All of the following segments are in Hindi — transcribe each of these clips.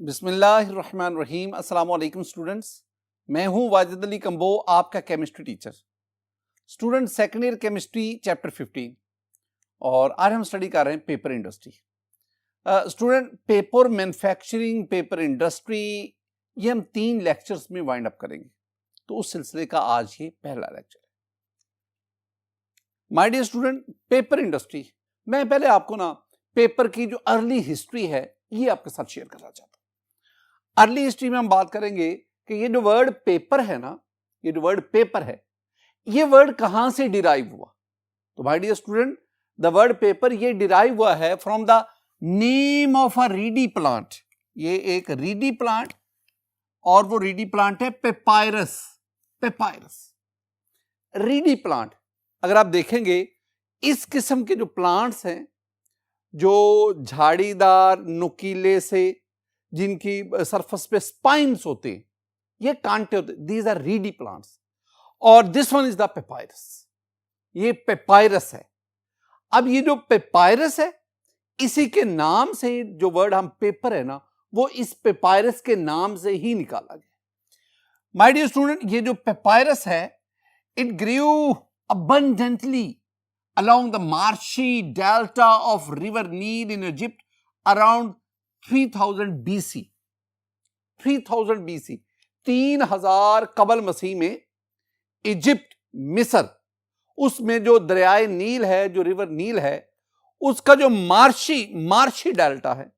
बिस्मिल्लाहिर्रहमानिर्रहीम। अस्सलाम वालेकुम स्टूडेंट्स, मैं हूं वाजिद अली कंबो, आपका chemistry teacher. Student second year chemistry chapter 15 और आज हम स्टडी कर रहे हैं paper industry. Student paper manufacturing, paper industry, ये हम 3 लेक्चर्स में वाइंड अप करेंगे, तो उस सिलसिले का आज ये पहला लेक्चर है। My dear student, paper industry, मैं पहले आपको ना पेपर की जो अर्ली हिस्ट्री है ये आपके साथ शेयर करना चाहता हूं। अर्ली हिस्ट्री में हम बात करेंगे कि ये जो वर्ड पेपर है ना, ये जो वर्ड पेपर है, ये वर्ड कहां से डिराइव हुआ। तो my dear student, the word paper ये डिराइव हुआ है from the name of a reedy plant. ये एक रीडी प्लांट, और वो रीडी प्लांट है पेपायरस। पेपायरस रीडी प्लांट, अगर आप देखेंगे इस किस्म के जो प्लांट्स हैं, जो झाड़ीदार नुकीले से, जिनकी सरफेस पे स्पाइन्स होते हैं, ये कांटे होते, दीज आर रीडी प्लांट्स। और this one is the papyrus, ये पेपायरस है। अब ये जो पेपायरस है, इसी के नाम से जो वर्ड हम पेपर है ना, वो इस पेपायरस के नाम से ही निकाला गया। माय डियर स्टूडेंट, ये जो पेपायरस है, it grew abundantly along the marshy delta of river Nile in Egypt around 3000 BC। 3000 BC, 3000 कबल मसीह में इजिप्ट, मिस्र, उसमें जो दरियाए नील है, जो रिवर नील है, उसका जो मार्शी डेल्टा है,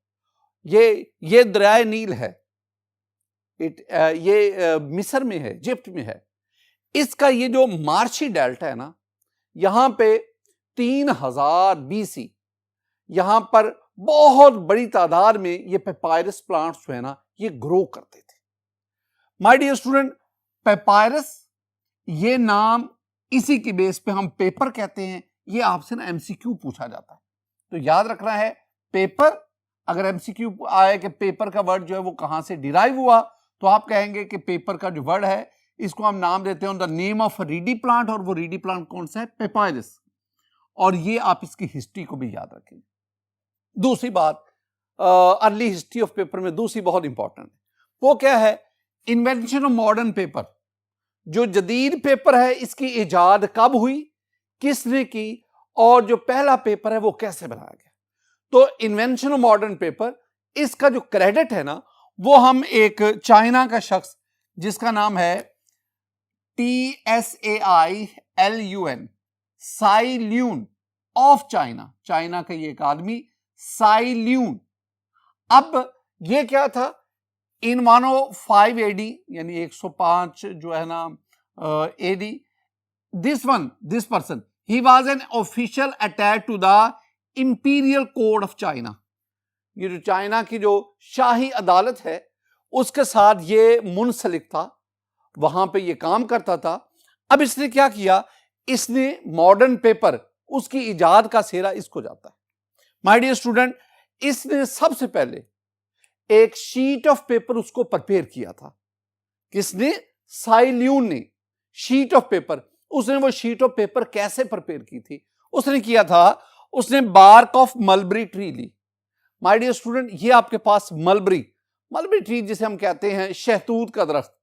ये दरियाए नील है, ये मिस्र में है, इजिप्ट में है। इसका ये जो मार्शी डेल्टा है ना, यहां पे 3000 BC, यहां पर बहुत बड़ी तादाद में ये पेपायरस प्लांट्स जो है ना, ये ग्रो करते थे। माय डियर स्टूडेंट, पेपायरस ये नाम, इसी की बेस पे हम पेपर कहते हैं। ये आपसे ना एमसीक्यू पूछा जाता है, तो याद रखना है पेपर। अगर एमसीक्यू आए कि पेपर का वर्ड जो है वो कहां से डिराइव हुआ, तो आप कहेंगे कि पेपर का जो वर्ड है, इसको हम नाम देते हैं the name of Reedy plant, और वो रीडी प्लांट कौन सा है? पेपायरस। और ये आप इसकी हिस्ट्री को भी याद रखें। दूसरी बात, अर्ली हिस्ट्री ऑफ पेपर में दूसरी बहुत इंपॉर्टेंट है, वो क्या है? Invention of modern paper. जो जदीद पेपर है, इसकी इजाद कब हुई, किसने की, और जो पहला पेपर है वो कैसे बनाया गया। तो इन्वेंशन ऑफ मॉडर्न पेपर, इसका जो क्रेडिट है ना, वो हम एक चाइना का शख्स जिसका नाम है TSAILUN, Tsai Lun of China, China का ये एक आदमी साई ल्यून। अब ये क्या था? इन 105 AD, यानी 105 जो है ना AD, this person he was an official attach to the imperial court of China. ये जो चाइना की जो शाही अदालत है, उसके साथ ये मुंसलिक था, वहां पे ये काम करता था। अब इसने क्या किया? इसने मॉडर्न पेपर, उसकी इजाद का सेहरा इसको जाता है। माय डियर स्टूडेंट, इसने सबसे पहले एक शीट ऑफ पेपर उसको प्रिपेयर किया था। किसने? साई ल्यून ने। शीट ऑफ पेपर, उसने वो शीट ऑफ पेपर कैसे प्रिपेयर की थी? उसने किया था, उसने बार्क ऑफ मलबरी ट्री ली। माय डियर स्टूडेंट, ये आपके पास मलबरी ट्री जिसे हम कहते हैं शहतूत का दरख्त,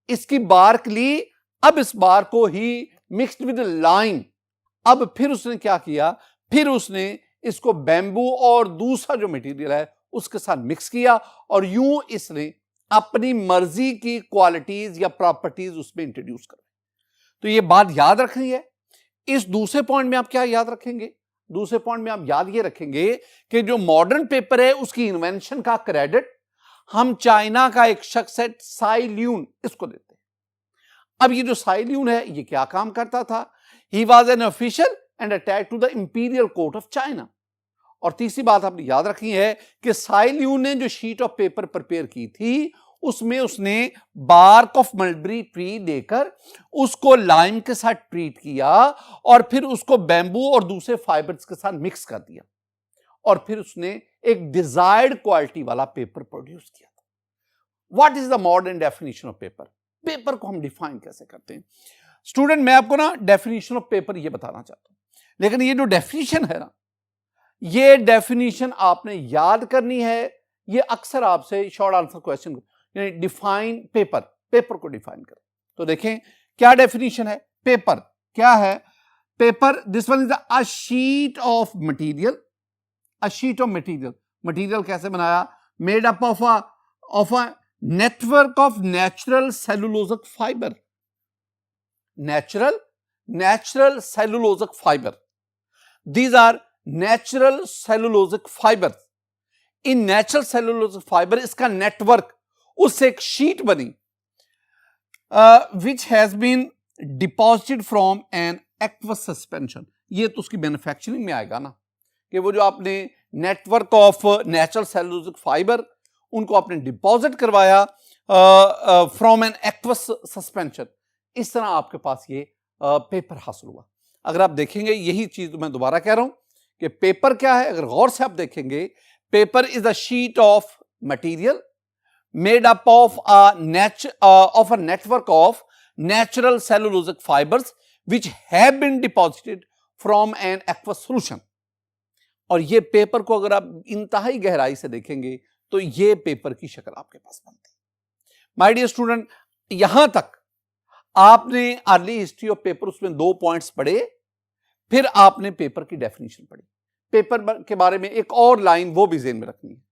इसकी बार्क ली। अब इस बार्क को ही मिक्स्ड विद लाइम, अब फिर उसने क्या किया? फिर उसने इसको बैम्बू और दूसरा जो मटेरियल है उसके साथ मिक्स किया, और यूं इसने अपनी मर्जी की क्वालिटीज या प्रॉपर्टीज उसमें इंट्रोड्यूस कर। तो ये बात याद रखनी है। इस दूसरे पॉइंट में आप क्या याद रखेंगे? दूसरे पॉइंट में आप याद ये रखेंगे कि जो मॉडर्न पेपर है, उसकी इन्वेंशन का क्रेडिट हम चाइना का एक शख्स है साई ल्यून, इसको देते हैं। अब ये जो साई ल्यून है, ये क्या काम करता था? He was an official and attached to the imperial court of China. और तीसरी बात आपने याद रखनी है कि साई ल्यून ने जो शीट ऑफ पेपर प्रिपेयर की थी, उसमें उसने बार्क ऑफ मलबरी ट्री देकर उसको लाइम के साथ ट्रीट किया, और फिर उसको बैम्बू और दूसरे फाइबर्स के साथ मिक्स कर दिया, और फिर उसने एक डिजायर्ड क्वालिटी वाला पेपर प्रोड्यूस किया था। What is the modern definition of paper? Paper को हम डिफाइन कैसे करते हैं? स्टूडेंट, मैं आपको ना डेफिनेशन ऑफ पेपर ये बताना चाहता हूं, लेकिन ये जो डेफिनेशन है ना, ये डेफिनेशन आपने याद करनी है, ये अक्सर आपसे शॉर्ट आंसर क्वेश्चन, यानी डिफाइन पेपर, पेपर को डिफाइन करें। तो देखें क्या डेफिनेशन है, पेपर क्या है, paper this one is a sheet of material, a sheet of material, material कैसे बनाया, made up of a network of natural cellulosic fiber, natural cellulosic fiber, these are natural cellulosic fibers। इन नेचुरल सेलुलोजिक फाइबर इसका नेटवर्क, उससे एक शीट बनी which has been deposited from an aqueous suspension. ये तो उसकी मैन्युफैक्चरिंग में आएगा ना, कि वो जो आपने network of natural cellulosic fibre उनको आपने डिपॉजिट करवाया फ्रॉम एन एक्वस सस्पेंशन, इस तरह आपके पास ये पेपर हासिल हुआ। अगर आप देखेंगे यही चीज मैं दोबारा कह रहा हूं कि पेपर क्या है, अगर गौर से आप देखेंगे, paper is a sheet of material made up of a network of natural cellulosic fibers which have been deposited from an aqueous solution. और ये पेपर को अगर आप इंतहाई गहराई से देखेंगे तो ये पेपर की शक्ल आपके पास बनती है। माय डियर स्टूडेंट, यहां तक आपने अर्ली हिस्ट्री ऑफ पेपर, उसमें 2 पॉइंट्स पढ़े, फिर आपने पेपर की डेफिनेशन पढ़ी। पेपर के बारे में एक और लाइन वो भी ज़हन में रखनी है।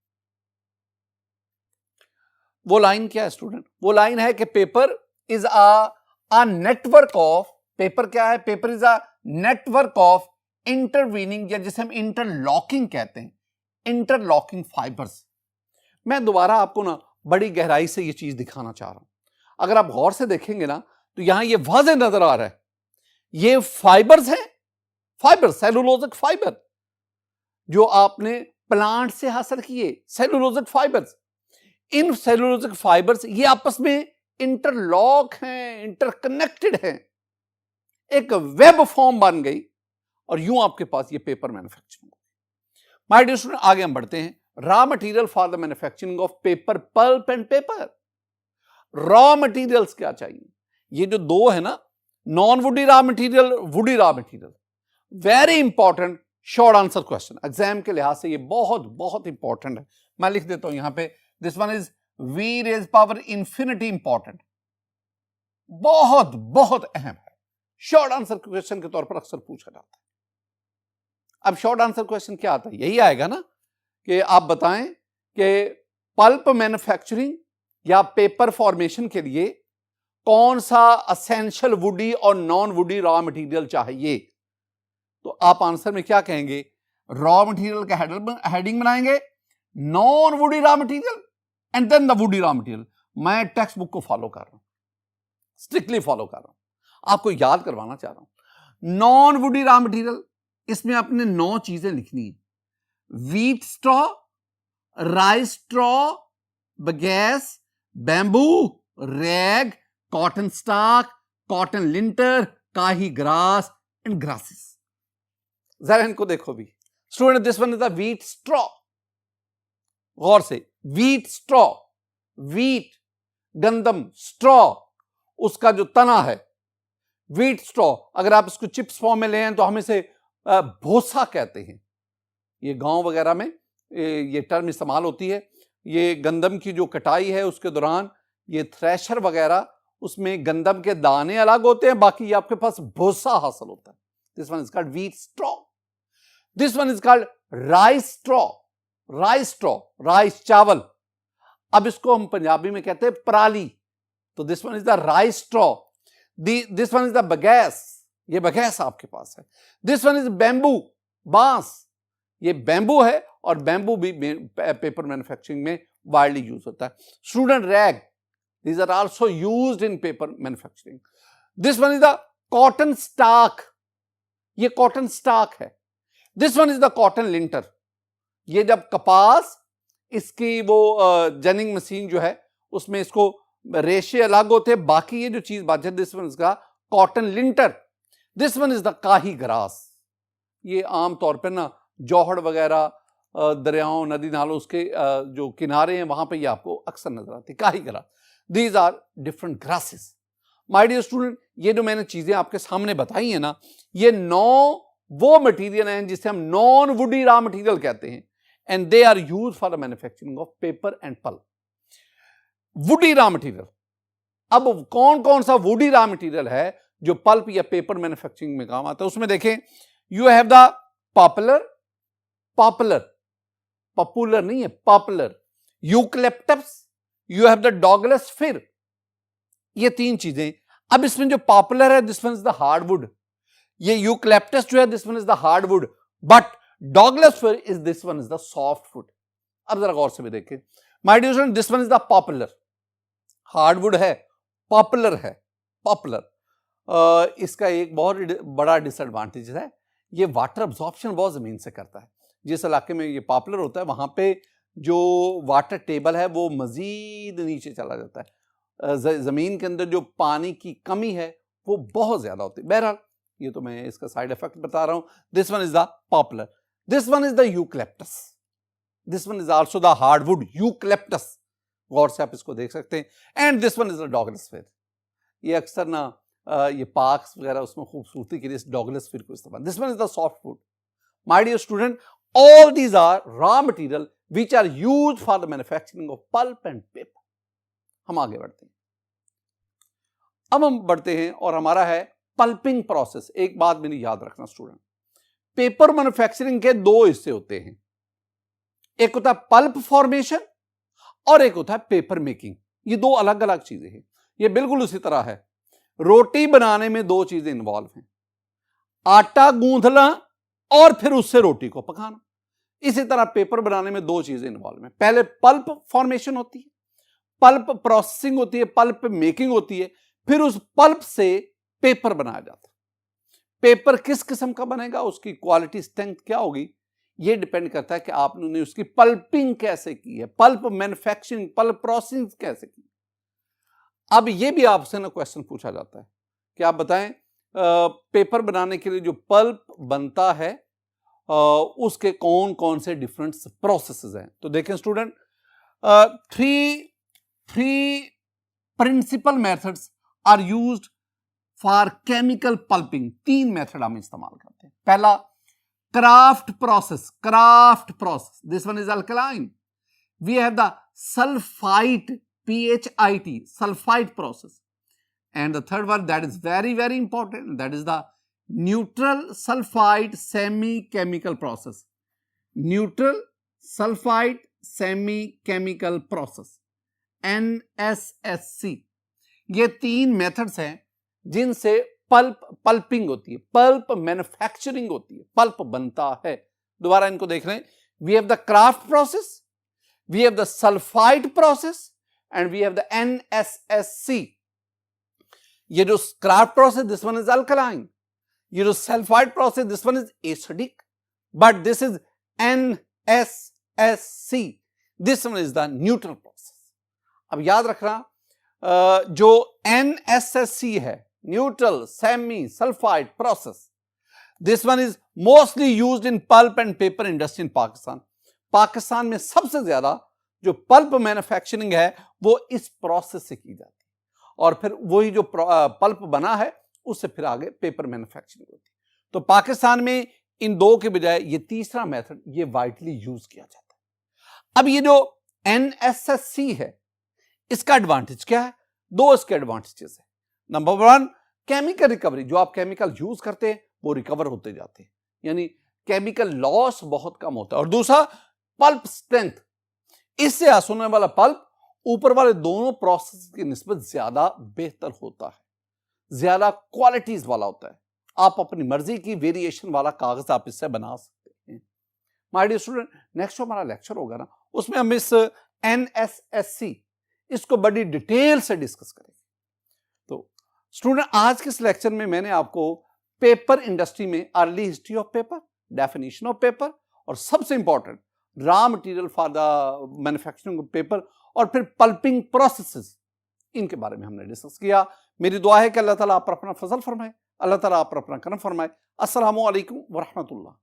वो लाइन क्या है स्टूडेंट, वो लाइन है कि paper is a network of, paper क्या है, paper is a network of intervening, या जिसे हम इंटरलॉकिंग कहते हैं, इंटरलॉकिंग फाइबर्स। मैं दोबारा आपको ना बड़ी गहराई से ये चीज दिखाना चाह रहा हूं। अगर आप गौर से देखेंगे ना तो यहां ये वाज़ेह नजर आ रहा है, ये फाइबर्स हैं, फाइबर, सेलुलोजिक फाइबर जो आपने प्लांट से हासिल किए, सेलुलोजिक फाइबर्स। इन सेलुलोजिक फाइबर्स ये आपस में इंटरलॉक हैं, इंटरकनेक्टेड हैं, एक वेब फॉर्म बन गई और यूं आपके पास ये paper manufacturing. My dear student, आगे हम बढ़ते हैं। Raw material for the manufacturing of paper, pulp and paper. Raw materials क्या चाहिए, ये जो दो है ना, non woody raw material, woody raw material, very important short answer question, exam के लिहाज से ये बहुत बहुत इंपॉर्टेंट है। मैं लिख देता हूं यहां पे, this one is V raise power infinity important, बहुत बहुत अहम है, शॉर्ट आंसर क्वेश्चन के तौर पर अक्सर पूछा जाता है। अब शॉर्ट आंसर क्वेश्चन क्या आता है, यही आएगा ना कि आप बताएं कि पल्प मैन्युफैक्चरिंग या पेपर फॉर्मेशन के लिए कौन सा असेंशियल वुडी और नॉन वुडी रॉ मटेरियल चाहिए। तो आप आंसर में क्या कहेंगे, रॉ मटेरियल का हेडिंग बनाएंगे, non woody raw material and then the woody raw material. मैं टेक्स्ट बुक को फॉलो कर रहा हूं, स्ट्रिक्टली फॉलो कर रहा हूं, आपको याद करवाना चाह रहा हूं। नॉन वुडी रॉ मटेरियल, इसमें आपने 9 चीजें लिखनी है, wheat straw, rice straw, bagasse, bamboo, rag, cotton stalk, cotton linter, काही ग्रास एंड ग्रासेस। जरा इनको देखो भी student, this one is the wheat straw. गौर से, व्हीट स्ट्रॉ, व्हीट गंदम, स्ट्रॉ उसका जो तना है, व्हीट स्ट्रॉ। अगर आप इसको चिप्स फॉर्म में ले आए तो हम इसे भूसा कहते हैं, ये गांव वगैरह में ये टर्म इस्तेमाल होती है। ये गंदम की जो कटाई है उसके दौरान ये थ्रेशर वगैरह, उसमें गंदम के दाने अलग होते हैं, बाकी ये आपके पास भूसा हासिल होता है। This one is called wheat straw. This one is called rice straw, rice straw, rice चावल। अब इसको हम पंजाबी में कहते हैं पराली, तो this one is the rice straw. This one is the bagasse, ये बगैस आपके पास है। दिस वन इज बैम्बू, बांस, ये बैम्बू है और बैम्बू भी पेपर मैन्युफैक्चरिंग में वाइडली यूज होता है। Student, rag, these are also used in paper manufacturing. This one is the cotton stalk, ये cotton stalk है। This one is the cotton linter, ये जब कपास इसकी वो जनिंग मशीन जो है उसमें इसको रेशे अलग होते हैं, बाकी ये जो चीज बात है, दिस वन इज का cotton lintel. This one is the काही ग्रास, ये आमतौर पर ना जौहड़ वगैरह दरियाओं, नदी नालों, उसके जो किनारे हैं वहां पे ये आपको अक्सर नजर आती है, काही grass. These are different grasses. My dear student, ये जो मैंने चीजें आपके सामने बताई हैं ना, ये 9 वो मटेरियल हैं जिसे हम नॉन वुडी रॉ मटेरियल कहते हैं। and they are used for the manufacturing of paper and pulp. Woody raw material, अब कौन कौन सा वुडी रॉ मटेरियल है जो पल्प या पेपर मैन्युफैक्चरिंग में काम आता है, उसमें देखें you have the poplar, poplar नहीं है, poplar, eucalyptus, you have the Douglas fir, ये तीन चीजें। अब इसमें जो पॉपुलर है this one is the hardwood, ये यूकलिप्टस जो है this one is the hardwood, but Douglas fir is this one is the softwood. अब जरा गौर से भी देखें my dear student, this one is the poplar, hardwood है, पॉपुलर है, पॉपुलर। इसका एक बहुत बड़ा डिसएडवांटेज है, ये वाटर अब्जॉर्प्शन बहुत जमीन से करता है। जिस इलाके में ये पॉपुलर होता है वहां पे जो वाटर टेबल है वो मजीद नीचे चला जाता है, जमीन के अंदर जो पानी की कमी है वो बहुत ज्यादा होती है। बहरहाल ये तो मैं इसका साइड इफेक्ट बता रहा हूं। This one is the poplar, this one is the eucalyptus, this one is also the hardwood eucalyptus, गौर से आप इसको देख सकते हैं। And this one is the Douglas fir, ये अक्सर ना ये पार्क्स वगैरह उसमें खूबसूरती के लिए डॉगलस फिर को इस्तेमाल। This one is the softwood. My dear student, all these are raw material which are used for the manufacturing of pulp and paper। हम आगे बढ़ते हैं, अब हम बढ़ते हैं और हमारा है पल्पिंग प्रोसेस। एक बात मेरी याद रखना स्टूडेंट, पेपर मैन्युफैक्चरिंग के दो हिस्से होते हैं, एक होता है पल्प फॉर्मेशन और एक होता है पेपर मेकिंग। ये दो अलग अलग चीजें हैं। ये बिल्कुल उसी तरह है, रोटी बनाने में दो चीजें इन्वॉल्व हैं, आटा गूंथना और फिर उससे रोटी को पकाना। इसी तरह पेपर बनाने में दो चीजें इन्वॉल्व हैं, पहले पल्प फॉर्मेशन होती है, पल्प प्रोसेसिंग होती है, पल्प मेकिंग होती है, फिर उस पल्प से पेपर बनाया जाता है। पेपर किस किस्म का बनेगा, उसकी क्वालिटी स्ट्रेंथ क्या होगी, यह डिपेंड करता है कि आपने उसकी पल्पिंग कैसे की है, पल्प मैन्युफैक्चरिंग, पल्प प्रोसेसिंग कैसे की। अब यह भी आपसे ना क्वेश्चन पूछा जाता है कि आप बताएं पेपर बनाने के लिए जो पल्प बनता है उसके कौन कौन से डिफरेंट प्रोसेसेस हैं। तो देखें student, three principle methods are used for chemical pulping. तीन मेथड हम इस्तेमाल करते हैं। पहला kraft process, this one is alkaline. We have the sulphite, PHIT, sulphite process. And the third one that is very very important, that is the neutral sulfide semi chemical process, neutral sulfide semi chemical process, NSSC। ये तीन मेथड्स हैं जिनसे पल्पिंग होती है, पल्प मैन्युफैक्चरिंग होती है, पल्प बनता है। दोबारा इनको देख रहे हैं, we have the kraft process, we have the sulphide process and we have the NSSC। ये जो kraft process this one is alkaline, ये जो sulphide process this one is acidic, but this is NSSC, this one is the neutral process. अब याद रखना जो NSSC है, neutral semi sulphide process, this one is mostly used in pulp and paper industry in Pakistan. Pakistan में सबसे ज्यादा जो पल्प मैन्युफैक्चरिंग है वो इस प्रोसेस से की जाती है, और फिर वही जो पल्प बना है उससे फिर आगे पेपर मैन्युफैक्चरिंग होती है। तो पाकिस्तान में इन दो के बजाय ये तीसरा मेथड ये वाइडली यूज किया जाता है। अब ये जो NSSC है इसका एडवांटेज क्या है, दो इसके एडवांटेजेस है। नंबर वन, केमिकल रिकवरी, जो आप केमिकल यूज करते हैं वो रिकवर होते जाते हैं, यानी केमिकल लॉस बहुत कम होता है। और दूसरा पल्प स्ट्रेंथ, इससे होने वाला पल्प ऊपर वाले दोनों प्रोसेस की निस्बत ज्यादा बेहतर होता है, ज्यादा क्वालिटीज वाला होता है। आप अपनी मर्जी की वेरिएशन वाला कागज आप इससे बना सकते हैं। माय डियर स्टूडेंट, नेक्स्ट हमारा लेक्चर होगा ना, उसमें हम इस NSSC इसको बड़ी डिटेल से डिस्कस करेंगे। तो स्टूडेंट, आज के इस लेक्चर में मैंने आपको पेपर इंडस्ट्री में early history of paper, definition of paper, और सबसे important raw material for the manufacturing of paper, और फिर पल्पिंग प्रोसेसेस, इनके बारे में हमने डिस्कस किया। मेरी दुआ है कि अल्लाह ताला आप पर अपना फजल फरमाए, अल्लाह ताला आप पर अपना करम फरमाए। अस्सलामु अलैकुम व रहमतुल्लाह।